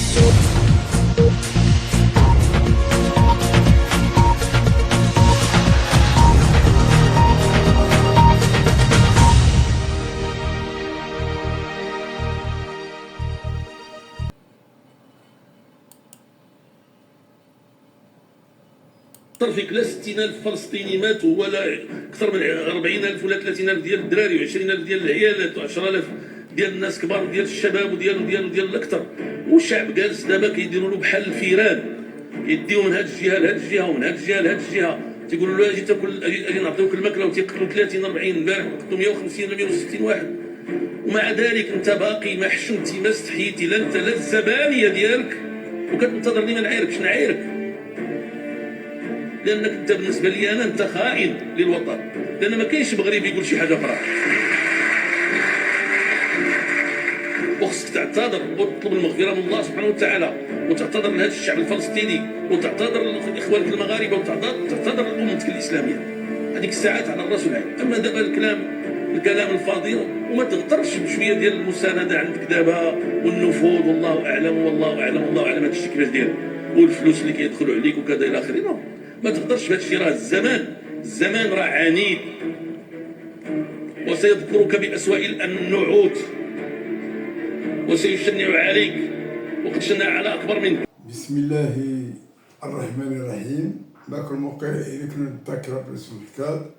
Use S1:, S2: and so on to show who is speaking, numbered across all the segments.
S1: في كلا 60,000 فلسطيني ماتوا، ولا اكثر من 40,000 ولا 30,000 ديال الدراري و20,000 ديال العيالات و10,000 ديال الناس كبار وديال الشباب وديال الاكثر. والشعب جالس دابا كيديروا له بحال الفيران، يديو من هذه الجهه لهذه الجهه ومن هذه الجهه لهذه الجهه، تيقولوا له اجي تاكل، اجي نعطيوك الماكله، وتيقتلوا 30 40. البارح قتلوا 150 ولا 160 واحد. ومع ذلك انت باقي ما حشمتي ما استحيتي، لا انت لا الزبانيه ديالك، وكتنتظرني ما نعايركش. نعايرك لانك انت بالنسبه لي انا انت خائن للوطن، لان ما كاينش مغربي يقول شي حاجه اخرى. وخصك تعتذر وتطلب المغفره من الله سبحانه وتعالى، وتعتذر لهذا الشعب الفلسطيني، وتعتذر لاخوانك المغاربه، وتعتذر لامتك الاسلاميه. هذيك الساعات على الراس والعين. اما دابا الكلام الفاضي، وما تغترش بشويه ديال المسانده عندك دابا والنفوذ، والله اعلم والله اعلم والله اعلم هذا الشيء كيفاش داير، والفلوس اللي كيدخلوا عليك وكذا الى اخره. ما تقدرش بهذا الشيء. راه الزمان راه عنيد، وسيذكرك بأسوأ النعوت، وسيشنع عليك وقد شنع على أكبر منك.
S2: بسم الله الرحمن الرحيم. معكم الموقع إلكتروني الذاكرة باسم الكتاب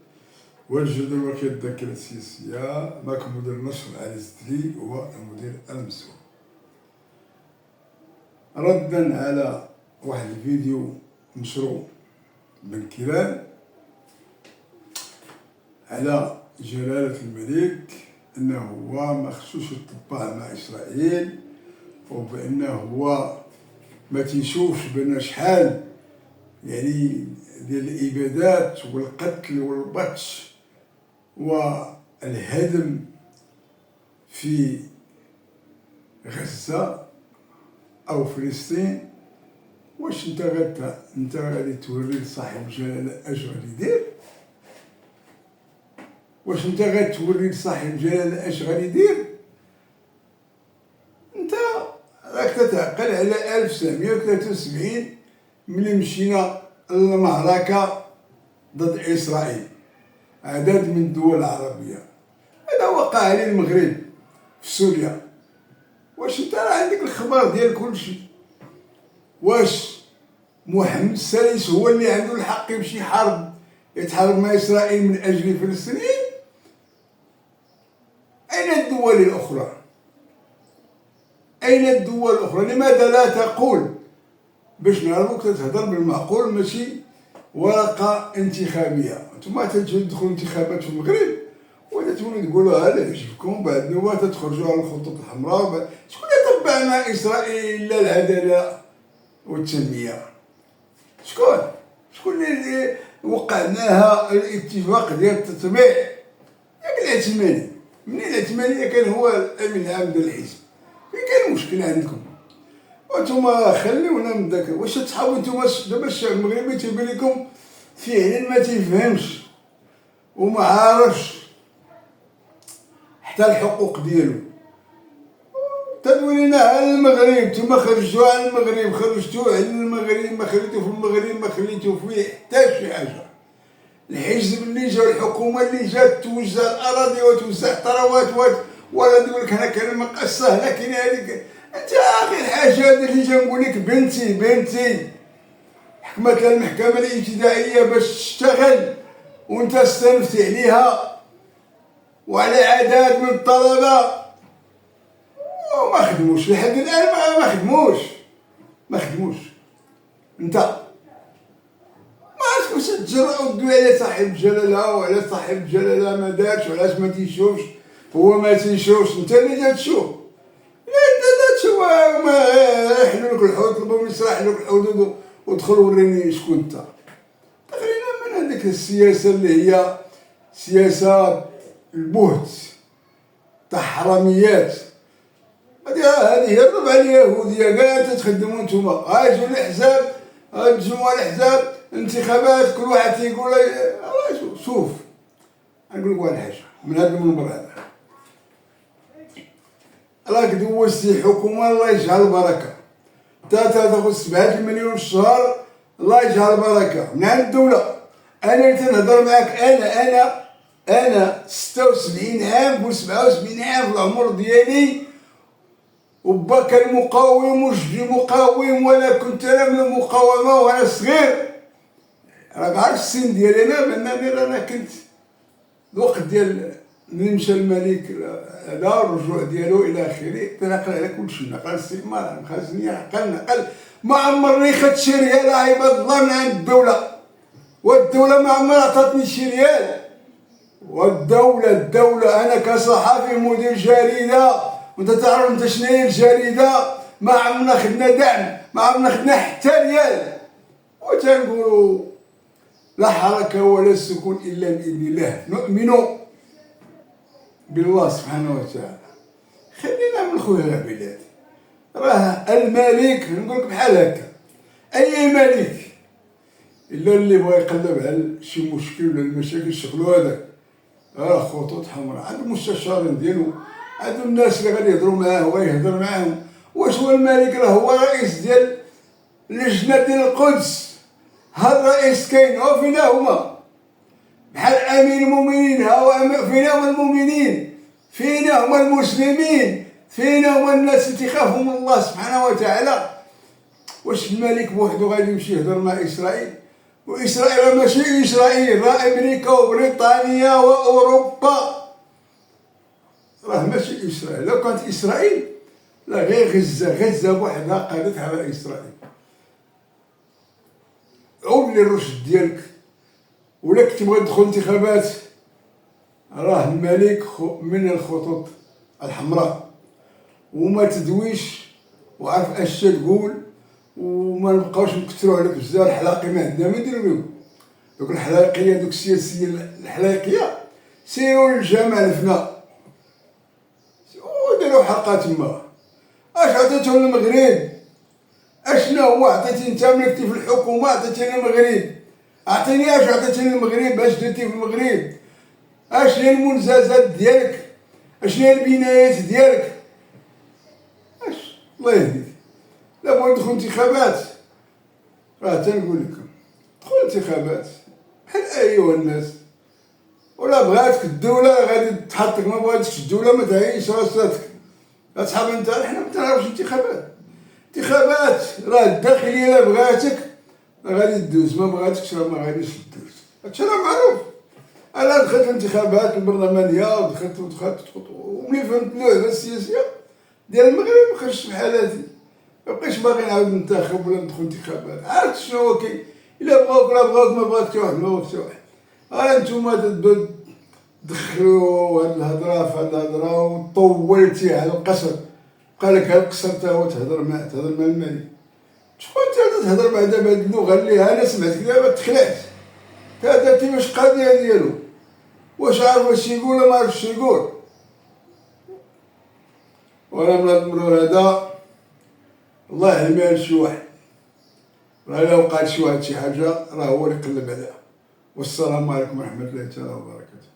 S2: والجدول وكيل الذاكرة السياسية. معكم مدير النشر علي الزدري والمدير المسؤول. ردا على واحد الفيديو مشروع بن كيران على جلالة الملك أنه هو ما خصوش يطبع مع إسرائيل، وبأنه هو ما تيشوفش بأن شحال يعني ديال الإبادات والقتل والبطش والهدم في غزة أو فلسطين. واش انت غادي توري لصاحب الجلاله اش غادي يدير؟ واش انت غادي توري لصاحب الجلاله اش غادي يدير؟ انت راك تتعقل على 1973 ملي مشينا للمعركه ضد اسرائيل، عدد من الدول العربيه. هذا وقع على المغرب في سوريا. واش انت راه عندك الخبر ديال كلشي؟ واش محمد السادس هو اللي عنده الحق يمشي يتحارب مع إسرائيل من أجل فلسطين؟ أين الدول الأخرى؟ أين الدول الأخرى؟ لماذا لا تقول باش نعرفوك تتهضر بالمعقول، ماشي ورقة انتخابية؟ نتوما تدخلوا انتخابات في المغرب وتتولوا تقولوا هذا يعجبكم، بعد نوا تخرجوا على الخطوط الحمراء. شكون اللي طبع مع إسرائيل لا العدالة والتنمية؟ شكون اللي وقعناها الاتفاق ديال التطبيع؟ ياك العثماني. منين العثماني كان هو الامين العام ديال الحزب؟ فين كان المشكل عندكم؟ وانتم خليونا من داك. واش تصحابوا نتوما دابا الشعب المغربي تيبان لكم فعلا ما تيفهمش وما عارفش حتى الحقوق ديالو. تدوينا على المغرب، نتوما خرجتوا على المغرب، خرجتوا على المغرب، ما خليتوا في المغرب، ما خليتوا فيه حتى شي حاجه. الحزب اللي جا والحكومه اللي جات توزع الاراضي وتوزع الثروات ولا تقول لك انا كان مقصه، لكن هذيك انت اخر حاجه اللي جا نقول لك بنتي حكمت المحكمه الابتدائيه باش تشتغل وانت استنفتي عليها وعلى عدد من الطلبه وما خدموش لحد الان. ما خدموش. انت ما عرفتش تجرأوا تدوي على صاحب الجلاله وعلى صاحب الجلاله ما دارش وعلاش ما تيشوفش. هو ما تيشوفش، انت اللي جا تشوف. لا انت لا تشوف، ما يحلوا لك الحوض، طلبوا من يسرح لك الحوض ودخل وريني شكون انت. تقريبا من هذيك السياسه اللي هي سياسه البهت تاع حراميات. هذه هرب على اليهوديه كاع تتخدموا نتوما. هاجوا الاحزاب، الجمهور الاحزاب انتخابات، كل واحد تيقول شوف نقول لك واحد الحاجه من هذا المنبر هذا. راك دوزتي حكومه الله يجعل البركه، تاخذ 7 مليون في الشهر، الله يجعل البركه من عند الدوله. انا اللي تنهضر معاك، انا 76 عام و 77 عام في العمر ديالي، وبا كان مقاوم وجدي مقاوم، ولا كنت انا من المقاومه وانا صغير. راك عارف السن ديالي انا، بانني انا كنت الوقت ديال ملي مشى الملك هذا الرجوع ديالو الى اخره، تنقل على كل شيء، نقل الاستعمار، خزنيه، نقل ما عمرني خدت شي ريال عباد الله من عند الدوله، والدوله ما عمرها عطاتني شي ريال. والدوله انا كصحفي مدير جريده، وانت تعرف انت شنو هي الجريده، ما عمرنا خدنا دعم، ما عمرنا خدنا حتى ريال. وتنقولوا لا حركه ولا سكون الا باذن الله، نؤمن بالله سبحانه وتعالى. خلينا من خويا العباد، راه الملك نقول لك بحال هكا، اي ملك الا اللي بغى يقلب على شي مشكل ولا المشاكل شغلو هذاك، راه خطوط حمراء، عنده المستشارين ديالو، عنده الناس اللي غادي يهضروا معاه ويهضر معاهم. واش هو الملك راه هو رئيس ديال اللجنه ديال القدس، ها الرئيس كاين، هو فينا هما بحال امير المؤمنين، فينا هما المؤمنين، فينا هما المسلمين، فينا هما الناس اللي تخافوا من الله سبحانه وتعالى. واش الملك بوحدو غادي يمشي يهضر مع اسرائيل؟ واسرائيل ماشي اسرائيل، راه امريكا وبريطانيا واوروبا، راه ماشي اسرائيل. لو كانت اسرائيل لا غير غزه بوحدها قادت على اسرائيل. عود للرشد ديالك، ولا كنت تبغي تدخل انتخابات، راه الملك من الخطوط الحمراء، وما تدويش وعرف اش تقول، وما نبقاوش نكثروا عليك بزاف. الحلاقي ما عندنا ما نديرو بهم، دوك الحلاقيه دوك السياسيه الحلاقيه، سيروا للجامع الفنا وديروا حلقه تما. اش عطيتهم المغرب؟ اشنا هو عطيتي انت ملكتي في الحكومه، عطيتيني المغرب، اعطيني اش عطيتيني المغرب، اش درتي في المغرب، اش هي المنجزات ديالك، اش هي البنايات ديالك، اش الله يهديك. لا بغيت ندخل انتخابات، راه تنقول لكم دخل انتخابات بحال ايها الناس، ولا بغاتك الدوله غادي تحطك، ما بغاتكش الدوله ما تعيش راساتك، اصحاب انت. حنا ما تنعرفوش انتخابات راه الداخليه الا بغاتك غادي تدوز، ما بغاتكش راه ما غاديش تدوز، هادشي راه معروف. انا دخلت الانتخابات البرلمانيه ودخلت وملي فهمت اللعبه السياسيه ديال المغرب خرجت بحال هادي، مبقيتش باغي نعاود ننتخب ولا ندخل انتخابات. عرفت شنو هو كاين، الا بغاوك لا بغاوك، ما بغاك حتى واحد، ما بغاك حتى واحد. انتوما تدخلوا هاد الهضره في هاد الهضره وطولتي على القصر، بقى لك هاد القصر تا هو تهضر مع الملك. شكون انت تهضر مع دابا هاد اللغه اللي انا سمعتك دابا تخلعت، تا درتي واش القضيه ديالو، واش عارف واش يقول ولا ما عرفش يقول. وانا من هاد المرور هذا الله يحميها لشي واحد، راه الا وقعت شي واحد شي حاجه راه هو اللي يقلب عليها. والسلام عليكم ورحمه الله تعالى وبركاته.